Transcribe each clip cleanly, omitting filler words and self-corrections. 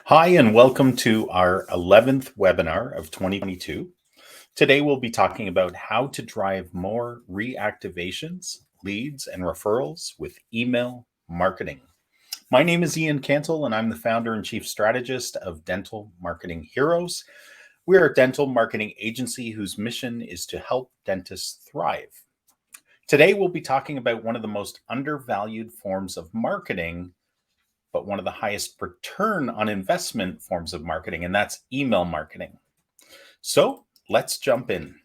Hi, and welcome to our 11th webinar of 2022. Today, we'll be talking about how to drive more reactivations, leads, and referrals with email marketing. My name is Ian Cantle, and I'm the founder and chief strategist of Dental Marketing Heroes. We're a dental marketing agency whose mission is to help dentists thrive. Today, we'll be talking about one of the most undervalued forms of marketing, but one of the highest return on investment forms of marketing, and that's email marketing. So let's jump in.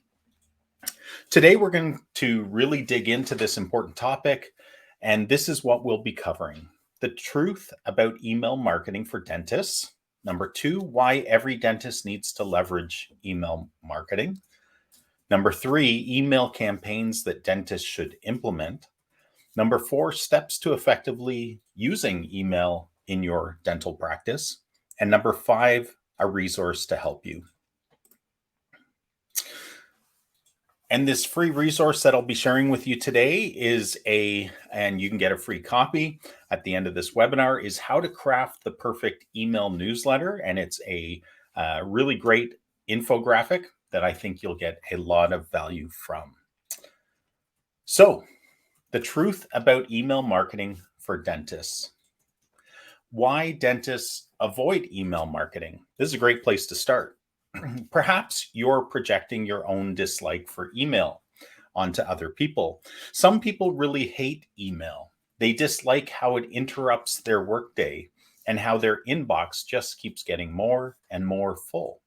Today, we're going to really dig into this important topic, and this is what we'll be covering: the truth about email marketing for dentists. Number two, why every dentist needs to leverage email marketing. Number three, email campaigns that dentists should implement. Number four, steps to effectively using email in your dental practice. And number five, a resource to help you. And this free resource that I'll be sharing with you today and you can get a free copy at the end of this webinar, is how to craft the perfect email newsletter. And it's a really great infographic that I think you'll get a lot of value from. So, the truth about email marketing for dentists. Why dentists avoid email marketing? This is a great place to start. Perhaps you're projecting your own dislike for email onto other people. Some people really hate email. They dislike how it interrupts their workday and how their inbox just keeps getting more and more full.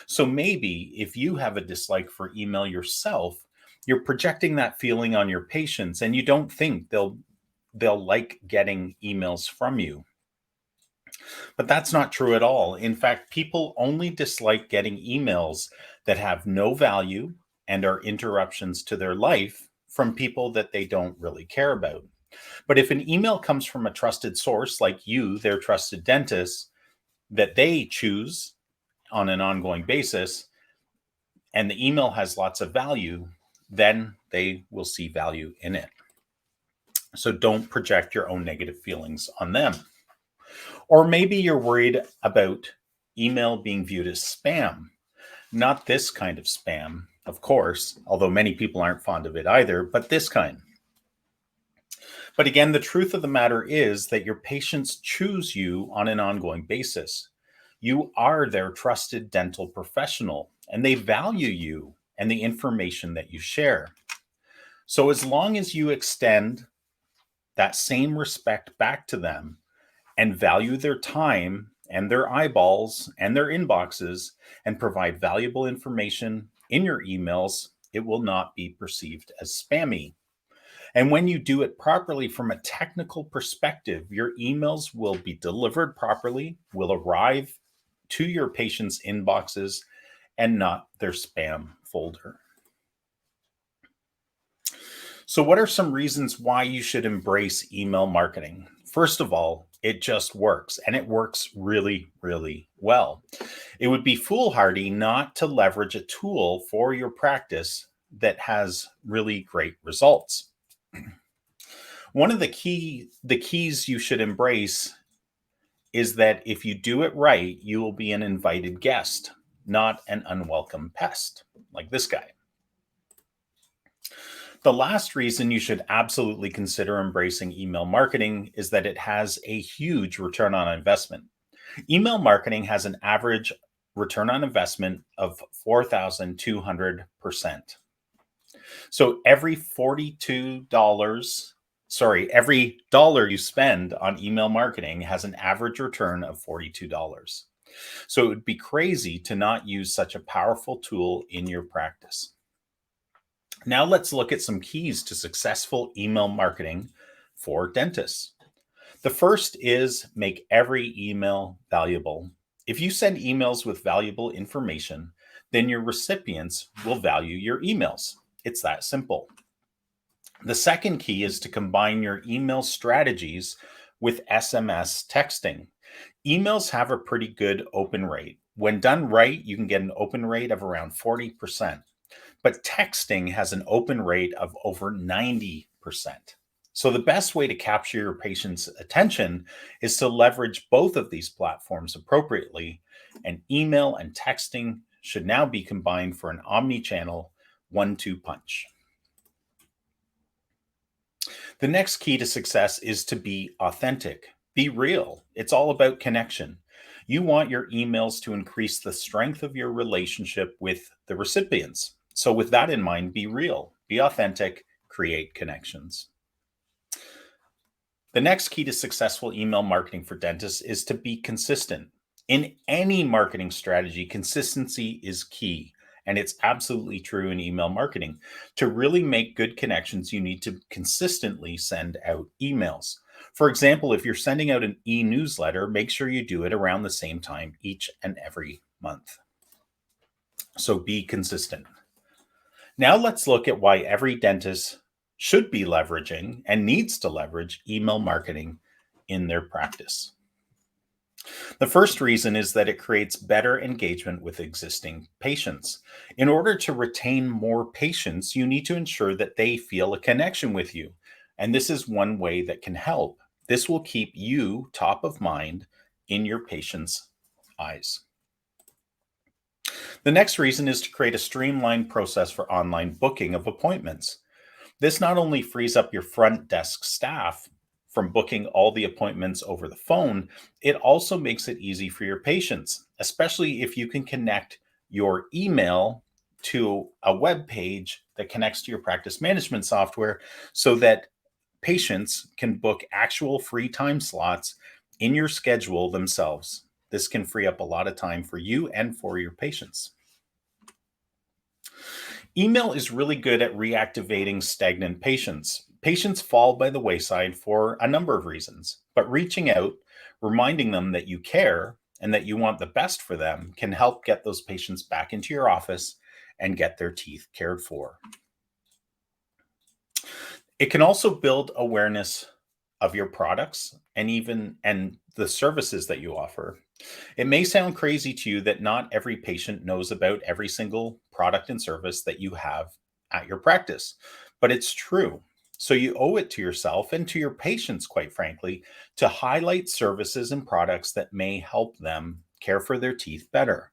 So maybe if you have a dislike for email yourself, you're projecting that feeling on your patients and you don't think they'll like getting emails from you. But that's not true at all. In fact, people only dislike getting emails that have no value and are interruptions to their life from people that they don't really care about. But if an email comes from a trusted source like you, their trusted dentist, that they choose on an ongoing basis, and the email has lots of value, then they will see value in it. So don't project your own negative feelings on them. Or maybe you're worried about email being viewed as spam. Not this kind of spam, of course, although many people aren't fond of it either, but this kind. But again, the truth of the matter is that your patients choose you on an ongoing basis. You are their trusted dental professional, and they value you and the information that you share. So as long as you extend that same respect back to them and value their time and their eyeballs and their inboxes and provide valuable information in your emails, it will not be perceived as spammy. And when you do it properly from a technical perspective, your emails will be delivered properly, will arrive to your patients' inboxes and not their spam folder. So, what are some reasons why you should embrace email marketing? First of all, it just works, and it works really, really well. It would be foolhardy not to leverage a tool for your practice that has really great results. One of the keys you should embrace is that if you do it right, you will be an invited guest, not an unwelcome pest, like this guy. The last reason you should absolutely consider embracing email marketing is that it has a huge return on investment. Email marketing has an average return on investment of 4,200%. So every every dollar you spend on email marketing has an average return of $42. So it would be crazy to not use such a powerful tool in your practice. Now let's look at some keys to successful email marketing for dentists. The first is make every email valuable. If you send emails with valuable information, then your recipients will value your emails. It's that simple. The second key is to combine your email strategies with SMS texting. Emails have a pretty good open rate. When done right, you can get an open rate of around 40%. But texting has an open rate of over 90%. So, the best way to capture your patient's attention is to leverage both of these platforms appropriately, and email and texting should now be combined for an omni channel 1-2 punch. The next key to success is to be authentic. Be real. It's all about connection. You want your emails to increase the strength of your relationship with the recipients. So, with that in mind, be real, be authentic, create connections. The next key to successful email marketing for dentists is to be consistent. In any marketing strategy, consistency is key. And it's absolutely true in email marketing. To really make good connections, you need to consistently send out emails. For example, if you're sending out an e-newsletter, make sure you do it around the same time each and every month. So be consistent. Now let's look at why every dentist should be leveraging and needs to leverage email marketing in their practice. The first reason is that it creates better engagement with existing patients. In order to retain more patients, you need to ensure that they feel a connection with you. And this is one way that can help. This will keep you top of mind in your patients' eyes. The next reason is to create a streamlined process for online booking of appointments. This not only frees up your front desk staff from booking all the appointments over the phone, it also makes it easy for your patients, especially if you can connect your email to a web page that connects to your practice management software so that patients can book actual free time slots in your schedule themselves. This can free up a lot of time for you and for your patients. Email is really good at reactivating stagnant patients. Patients fall by the wayside for a number of reasons, but reaching out, reminding them that you care and that you want the best for them can help get those patients back into your office and get their teeth cared for. It can also build awareness of your products and the services that you offer. It may sound crazy to you that not every patient knows about every single product and service that you have at your practice, but it's true. So you owe it to yourself and to your patients, quite frankly, to highlight services and products that may help them care for their teeth better.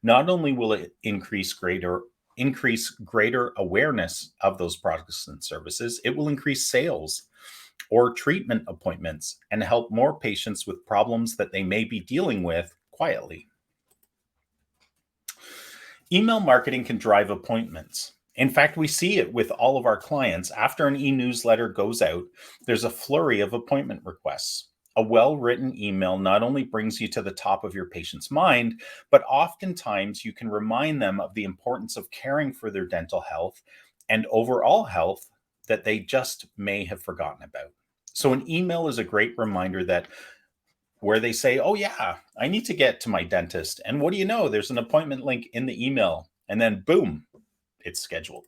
Not only will it increase greater awareness of those products and services, it will increase sales or treatment appointments and help more patients with problems that they may be dealing with quietly. Email marketing can drive appointments. In fact, we see it with all of our clients. After an e-newsletter goes out, there's a flurry of appointment requests. A well-written email not only brings you to the top of your patient's mind, but oftentimes you can remind them of the importance of caring for their dental health and overall health that they just may have forgotten about. So an email is a great reminder that where they say, "Oh yeah, I need to get to my dentist." And what do you know? There's an appointment link in the email, and then boom, it's scheduled.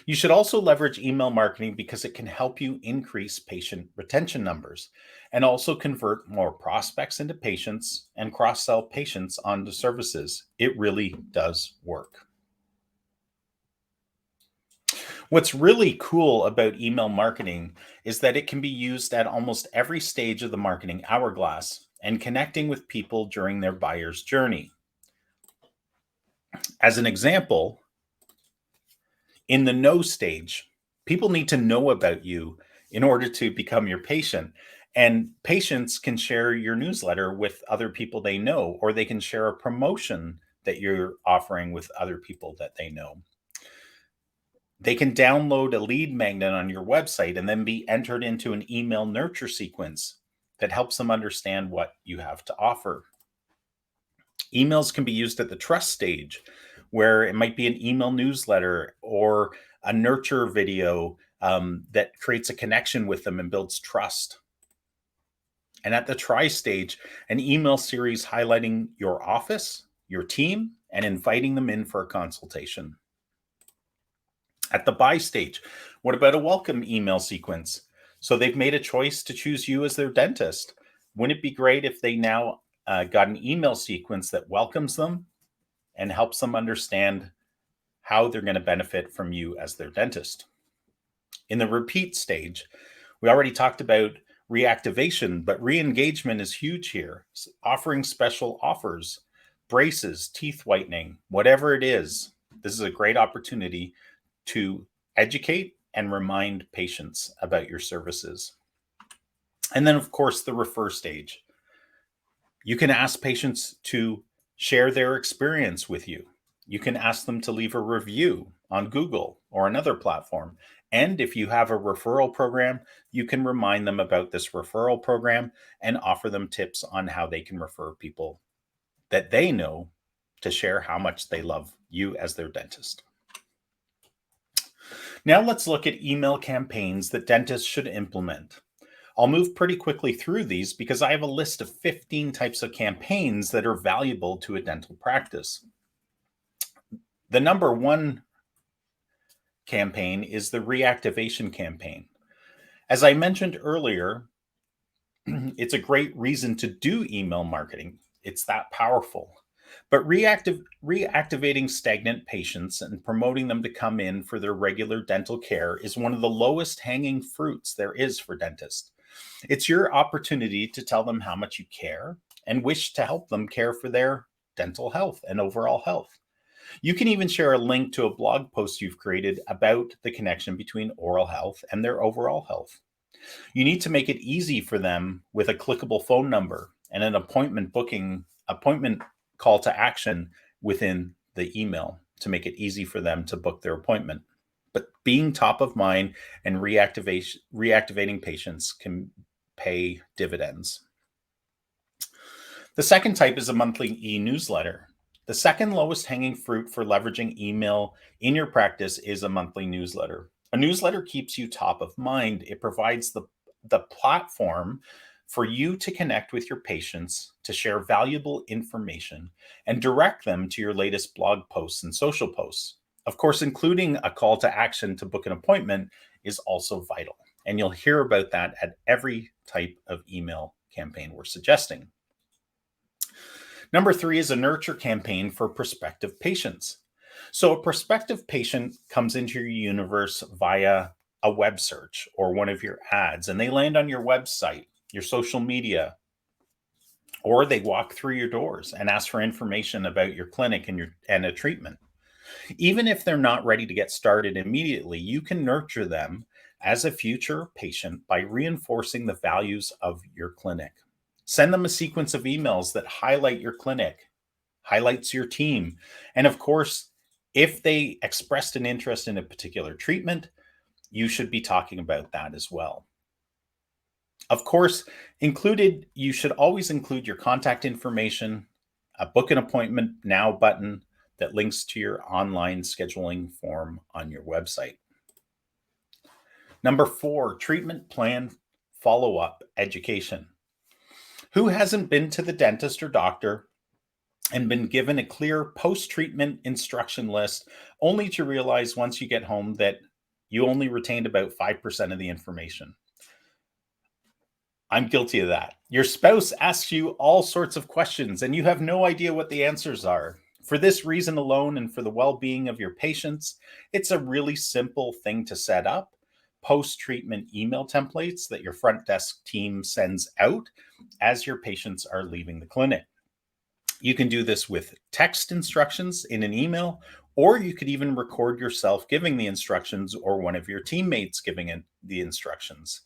You should also leverage email marketing because it can help you increase patient retention numbers and also convert more prospects into patients and cross-sell patients onto services. It really does work. What's really cool about email marketing is that it can be used at almost every stage of the marketing hourglass and connecting with people during their buyer's journey. As an example, in the know stage, people need to know about you in order to become your patient. And patients can share your newsletter with other people they know, or they can share a promotion that you're offering with other people that they know. They can download a lead magnet on your website and then be entered into an email nurture sequence that helps them understand what you have to offer. Emails can be used at the trust stage, where it might be an email newsletter or a nurture video that creates a connection with them and builds trust. And at the try stage, an email series highlighting your office, your team, and inviting them in for a consultation. At the buy stage, what about a welcome email sequence? So they've made a choice to choose you as their dentist. Wouldn't it be great if they now got an email sequence that welcomes them and helps them understand how they're going to benefit from you as their dentist? In the repeat stage, we already talked about reactivation, but re-engagement is huge here. Offering special offers, braces, teeth whitening, whatever it is. This is a great opportunity to educate and remind patients about your services. And then, of course, the refer stage. You can ask patients to share their experience with you. You can ask them to leave a review on Google or another platform. And if you have a referral program, you can remind them about this referral program and offer them tips on how they can refer people that they know to share how much they love you as their dentist. Now let's look at email campaigns that dentists should implement. I'll move pretty quickly through these because I have a list of 15 types of campaigns that are valuable to a dental practice. The number one campaign is the reactivation campaign. As I mentioned earlier, it's a great reason to do email marketing. It's that powerful. But reactivating stagnant patients and promoting them to come in for their regular dental care is one of the lowest hanging fruits there is for dentists. It's your opportunity to tell them how much you care and wish to help them care for their dental health and overall health. You can even share a link to a blog post you've created about the connection between oral health and their overall health. You need to make it easy for them with a clickable phone number and an appointment call to action within the email to make it easy for them to book their appointment. But being top of mind and reactivating patients can pay dividends. The second type is a monthly e-newsletter. The second lowest hanging fruit for leveraging email in your practice is a monthly newsletter. A newsletter keeps you top of mind. It provides the platform for you to connect with your patients, to share valuable information, and direct them to your latest blog posts and social posts. Of course, including a call to action to book an appointment is also vital. And you'll hear about that at every type of email campaign we're suggesting. Number 3 is a nurture campaign for prospective patients. So a prospective patient comes into your universe via a web search or one of your ads, and they land on your website, your social media, or they walk through your doors and ask for information about your clinic and a treatment. Even if they're not ready to get started immediately, you can nurture them as a future patient by reinforcing the values of your clinic. Send them a sequence of emails that highlight your clinic, highlights your team, and of course, if they expressed an interest in a particular treatment, you should be talking about that as well. Of course, you should always include your contact information, a book an appointment now button that links to your online scheduling form on your website. Number 4, treatment plan follow-up education. Who hasn't been to the dentist or doctor and been given a clear post-treatment instruction list only to realize once you get home that you only retained about 5% of the information? I'm guilty of that. Your spouse asks you all sorts of questions and you have no idea what the answers are. For this reason alone and for the well-being of your patients, it's a really simple thing to set up. Post-treatment email templates that your front desk team sends out as your patients are leaving the clinic. You can do this with text instructions in an email, or you could even record yourself giving the instructions or one of your teammates giving the instructions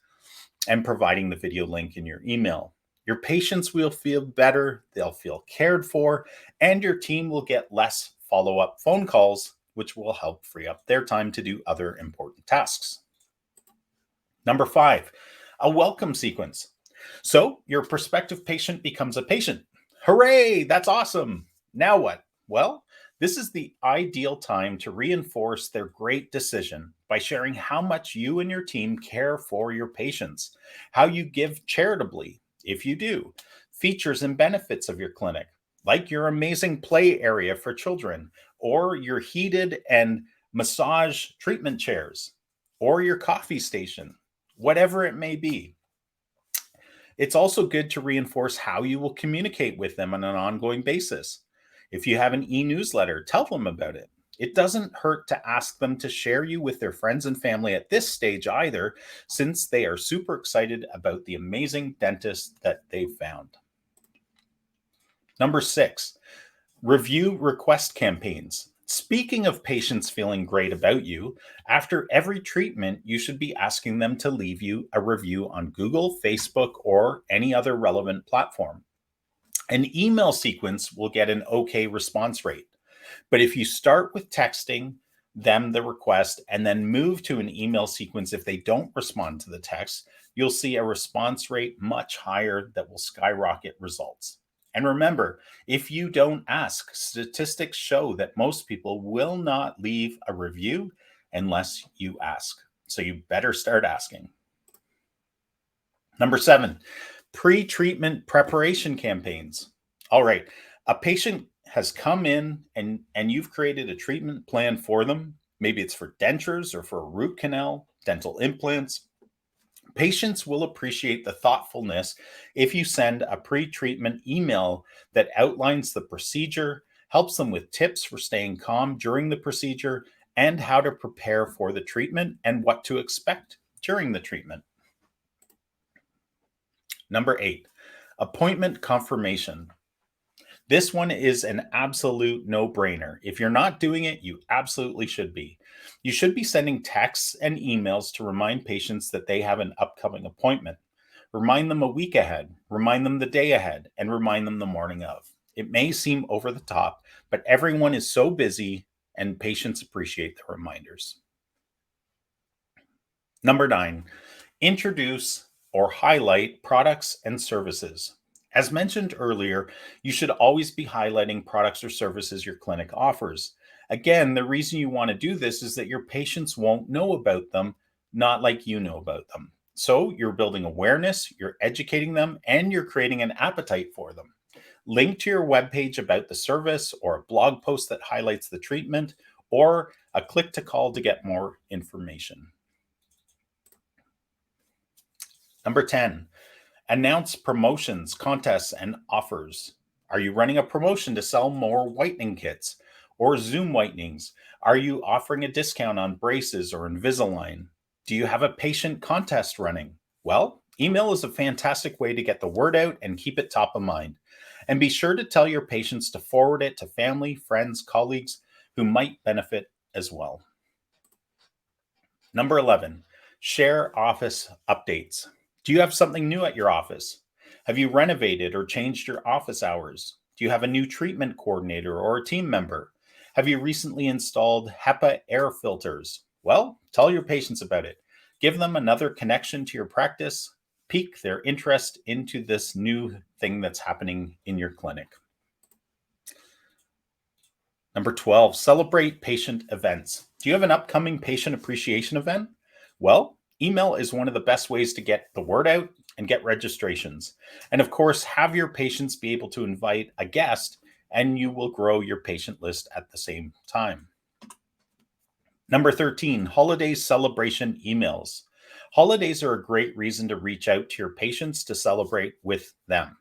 and providing the video link in your email. Your patients will feel better, they'll feel cared for, and your team will get less follow-up phone calls, which will help free up their time to do other important tasks. Number 5, a welcome sequence. So your prospective patient becomes a patient. Hooray, that's awesome. Now what? Well, this is the ideal time to reinforce their great decision by sharing how much you and your team care for your patients, how you give charitably, if you do, features and benefits of your clinic, like your amazing play area for children, or your heated and massage treatment chairs, or your coffee station, whatever it may be. It's also good to reinforce how you will communicate with them on an ongoing basis. If you have an e-newsletter, tell them about it. It doesn't hurt to ask them to share you with their friends and family at this stage either, since they are super excited about the amazing dentist that they've found. Number 6, review request campaigns. Speaking of patients feeling great about you, after every treatment, you should be asking them to leave you a review on Google, Facebook, or any other relevant platform. An email sequence will get an okay response rate. But if you start with texting them the request and then move to an email sequence if they don't respond to the text, you'll see a response rate much higher that will skyrocket results. And remember, if you don't ask, statistics show that most people will not leave a review unless you ask. So you better start asking. Number 7, pre-treatment preparation campaigns. All right, a patient has come in and you've created a treatment plan for them. Maybe it's for dentures or for a root canal, dental implants. Patients will appreciate the thoughtfulness if you send a pre-treatment email that outlines the procedure, helps them with tips for staying calm during the procedure, and how to prepare for the treatment and what to expect during the treatment. Number 8, appointment confirmation. This one is an absolute no-brainer. If you're not doing it, you absolutely should be. You should be sending texts and emails to remind patients that they have an upcoming appointment. Remind them a week ahead, remind them the day ahead, and remind them the morning of. It may seem over the top, but everyone is so busy and patients appreciate the reminders. Number 9, introduce or highlight products and services. As mentioned earlier, you should always be highlighting products or services your clinic offers. Again, the reason you want to do this is that your patients won't know about them, not like you know about them. So you're building awareness, you're educating them, and you're creating an appetite for them. Link to your webpage about the service, or a blog post that highlights the treatment, or a click to call to get more information. Number 10, announce promotions, contests, and offers. Are you running a promotion to sell more whitening kits or Zoom whitenings? Are you offering a discount on braces or Invisalign? Do you have a patient contest running? Well, email is a fantastic way to get the word out and keep it top of mind. And be sure to tell your patients to forward it to family, friends, colleagues who might benefit as well. Number 11, share office updates. Do you have something new at your office? Have you renovated or changed your office hours? Do you have a new treatment coordinator or a team member? Have you recently installed HEPA air filters? Well, tell your patients about it. Give them another connection to your practice. Pique their interest into this new thing that's happening in your clinic. Number 12, celebrate patient events. Do you have an upcoming patient appreciation event? Well, email is one of the best ways to get the word out and get registrations. And of course, have your patients be able to invite a guest, and you will grow your patient list at the same time. Number 13, holiday celebration emails. Holidays are a great reason to reach out to your patients to celebrate with them.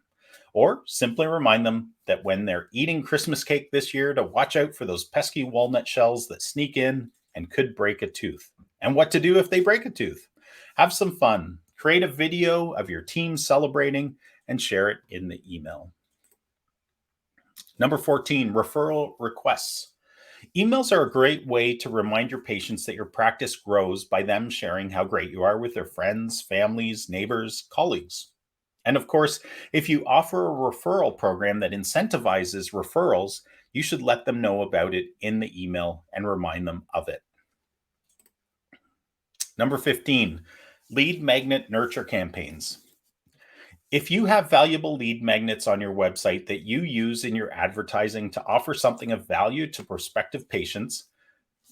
Or simply remind them that when they're eating Christmas cake this year, to watch out for those pesky walnut shells that sneak in and could break a tooth. And what to do if they break a tooth. Have some fun. Create a video of your team celebrating and share it in the email. Number 14, referral requests. Emails are a great way to remind your patients that your practice grows by them sharing how great you are with their friends, families, neighbors, colleagues. And of course, if you offer a referral program that incentivizes referrals, you should let them know about it in the email and remind them of it. Number 15, lead magnet nurture campaigns. If you have valuable lead magnets on your website that you use in your advertising to offer something of value to prospective patients,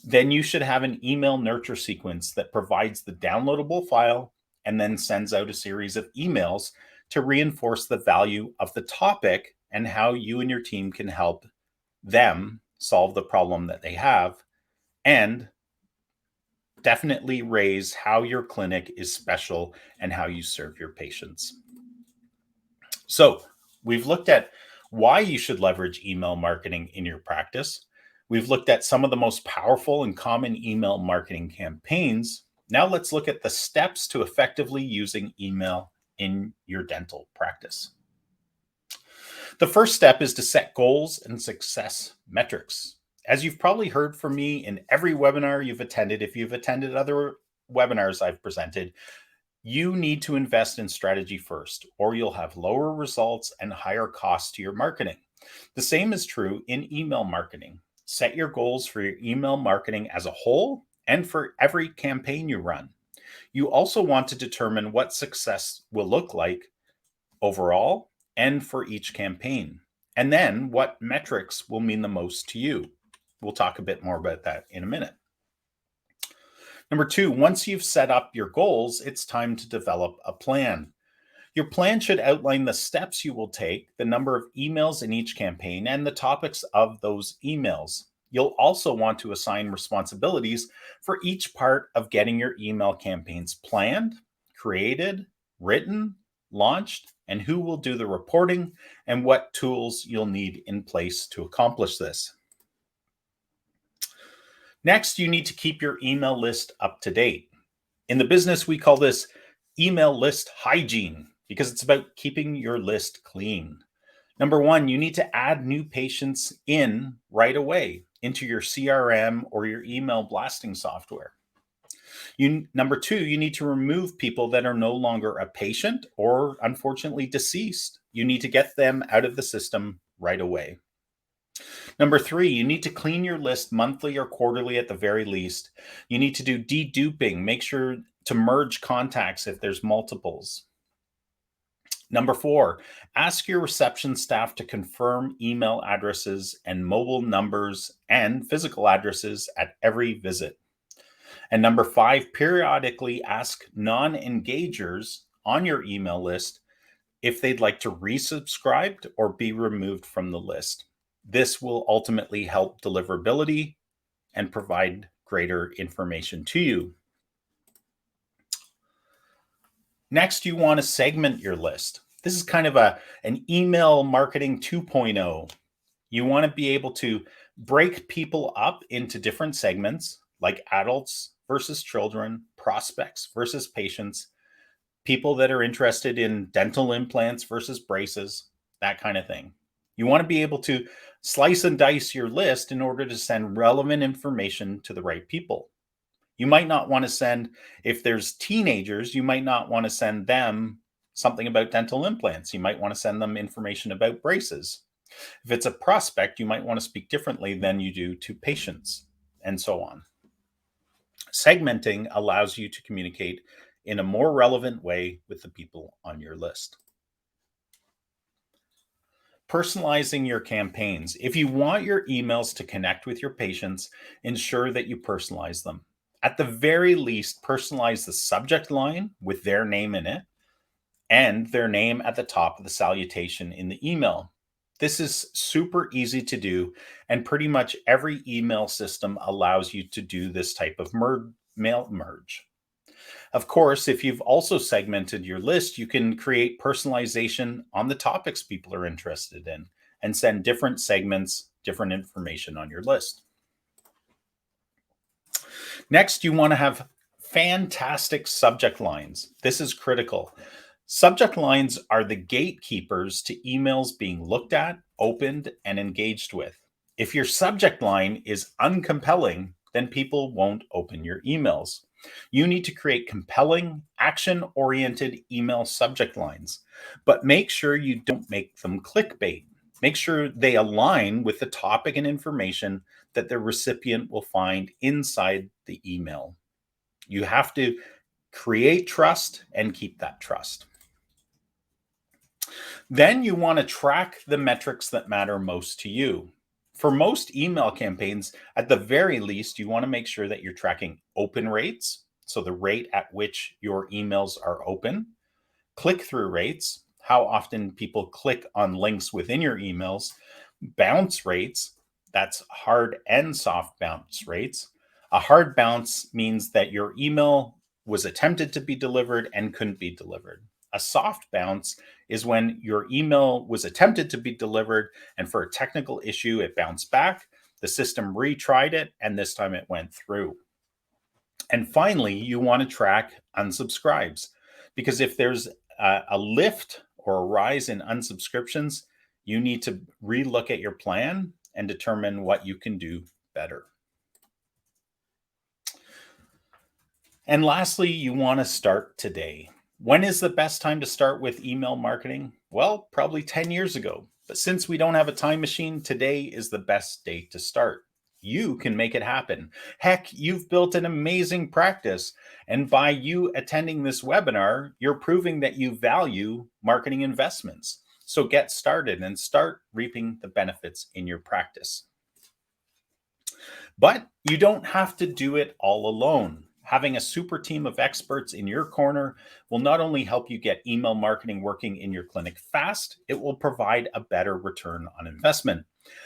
then you should have an email nurture sequence that provides the downloadable file and then sends out a series of emails to reinforce the value of the topic and how you and your team can help them solve the problem that they have, and definitely raise how your clinic is special and how you serve your patients. So we've looked at why you should leverage email marketing in your practice. We've looked at some of the most powerful and common email marketing campaigns. Now let's look at the steps to effectively using email in your dental practice. The first step is to set goals and success metrics. As you've probably heard from me in every webinar you've attended, if you've attended other webinars I've presented, you need to invest in strategy first, or you'll have lower results and higher costs to your marketing. The same is true in email marketing. Set your goals for your email marketing as a whole and for every campaign you run. You also want to determine what success will look like overall and for each campaign, and then what metrics will mean the most to you. We'll talk a bit more about that in a minute. Number two, once you've set up your goals, it's time to develop a plan. Your plan should outline the steps you will take, the number of emails in each campaign, and the topics of those emails. You'll also want to assign responsibilities for each part of getting your email campaigns planned, created, written, launched, and who will do the reporting and what tools you'll need in place to accomplish this. Next, you need to keep your email list up to date. In the business, we call this email list hygiene because it's about keeping your list clean. Number one, you need to add new patients in right away into your CRM or your email blasting software. Number two, you need to remove people that are no longer a patient or unfortunately deceased. You need to get them out of the system right away. Number three, you need to clean your list monthly or quarterly at the very least. You need to do deduping, make sure to merge contacts if there's multiples. Number four, ask your reception staff to confirm email addresses and mobile numbers and physical addresses at every visit. And number five, periodically ask non-engagers on your email list if they'd like to resubscribe or be removed from the list. This will ultimately help deliverability and provide greater information to you. Next, you want to segment your list. This is kind of an email marketing 2.0. You want to be able to break people up into different segments like adults versus children, prospects versus patients, people that are interested in dental implants versus braces, that kind of thing. You want to be able to slice and dice your list in order to send relevant information to the right people. You might not want to send, if there's teenagers, you might not want to send them something about dental implants. You might want to send them information about braces. If it's a prospect, you might want to speak differently than you do to patients, and so on. Segmenting allows you to communicate in a more relevant way with the people on your list. Personalizing your campaigns. If you want your emails to connect with your patients, ensure that you personalize them. At the very least, personalize the subject line with their name in it and their name at the top of the salutation in the email. This is super easy to do, and pretty much every email system allows you to do this type of mail merge. Of course, if you've also segmented your list, you can create personalization on the topics people are interested in and send different segments, different information on your list. Next, you want to have fantastic subject lines. This is critical. Subject lines are the gatekeepers to emails being looked at, opened, and engaged with. If your subject line is uncompelling, then people won't open your emails. You need to create compelling, action-oriented email subject lines, but make sure you don't make them clickbait. Make sure they align with the topic and information that the recipient will find inside the email. You have to create trust and keep that trust. Then you want to track the metrics that matter most to you. For most email campaigns, at the very least, you want to make sure that you're tracking open rates, so the rate at which your emails are open, click-through rates, how often people click on links within your emails, bounce rates, that's hard and soft bounce rates. A hard bounce means that your email was attempted to be delivered and couldn't be delivered. A soft bounce is when your email was attempted to be delivered and for a technical issue, it bounced back. The system retried it, and this time it went through. And finally, you want to track unsubscribes, because if there's a lift or a rise in unsubscriptions, you need to relook at your plan and determine what you can do better. And lastly, you want to start today. When is the best time to start with email marketing? Well, probably 10 years ago. But since we don't have a time machine, today is the best day to start. You can make it happen. Heck, you've built an amazing practice. And by you attending this webinar, you're proving that you value marketing investments. So get started and start reaping the benefits in your practice. But you don't have to do it all alone. Having a super team of experts in your corner will not only help you get email marketing working in your clinic fast, it will provide a better return on investment.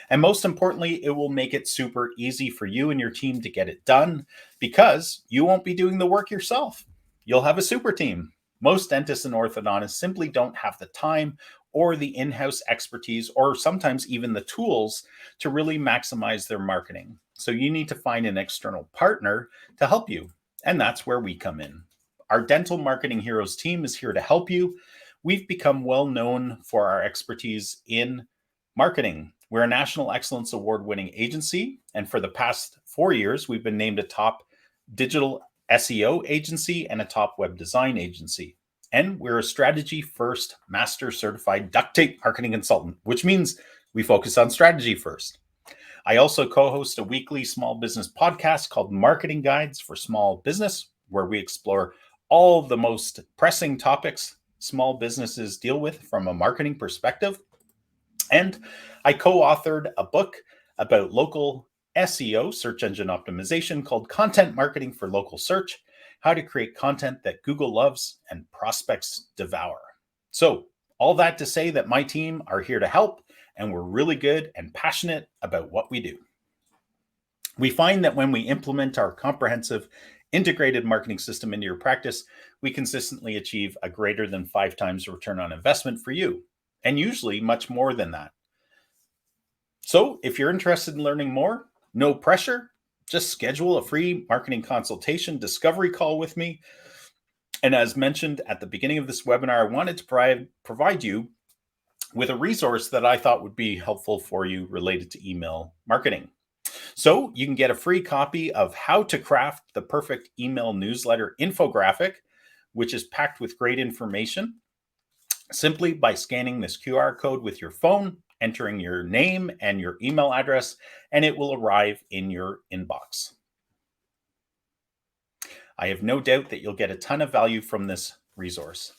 And most importantly, it will make it super easy for you and your team to get it done, because you won't be doing the work yourself. You'll have a super team. Most dentists and orthodontists simply don't have the time or the in-house expertise, or sometimes even the tools to really maximize their marketing. So you need to find an external partner to help you. And that's where we come in. Our Dental Marketing Heroes team is here to help you. We've become well known for our expertise in marketing. We're a National Excellence Award-winning agency, and for the past 4 years, we've been named a top digital SEO agency and a top web design agency. And we're a strategy-first master certified duct tape marketing consultant, which means we focus on strategy first. I also co-host a weekly small business podcast called Marketing Guides for Small Business, where we explore all the most pressing topics small businesses deal with from a marketing perspective. And I co-authored a book about local SEO, search engine optimization, called Content Marketing for Local Search: How to Create Content That Google Loves and Prospects Devour. So all that to say that my team are here to help, and we're really good and passionate about what we do. We find that when we implement our comprehensive integrated marketing system into your practice, we consistently achieve a greater than 5 times return on investment for you, and usually much more than that. So if you're interested in learning more, no pressure, just schedule a free marketing consultation discovery call with me. And as mentioned at the beginning of this webinar, I wanted to provide you with a resource that I thought would be helpful for you related to email marketing. So you can get a free copy of How to Craft the Perfect Email Newsletter Infographic, which is packed with great information, simply by scanning this QR code with your phone, entering your name and your email address, and it will arrive in your inbox. I have no doubt that you'll get a ton of value from this resource.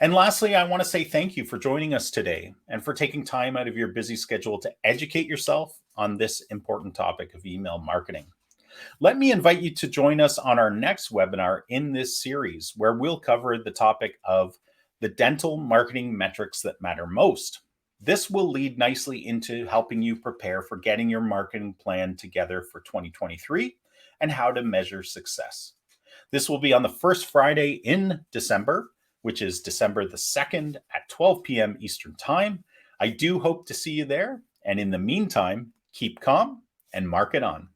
And lastly, I want to say thank you for joining us today and for taking time out of your busy schedule to educate yourself on this important topic of email marketing. Let me invite you to join us on our next webinar in this series, where we'll cover the topic of the dental marketing metrics that matter most. This will lead nicely into helping you prepare for getting your marketing plan together for 2023 and how to measure success. This will be on the first Friday in December, which is December the 2nd at 12 p.m. Eastern Time. I do hope to see you there. And in the meantime, keep calm and market on.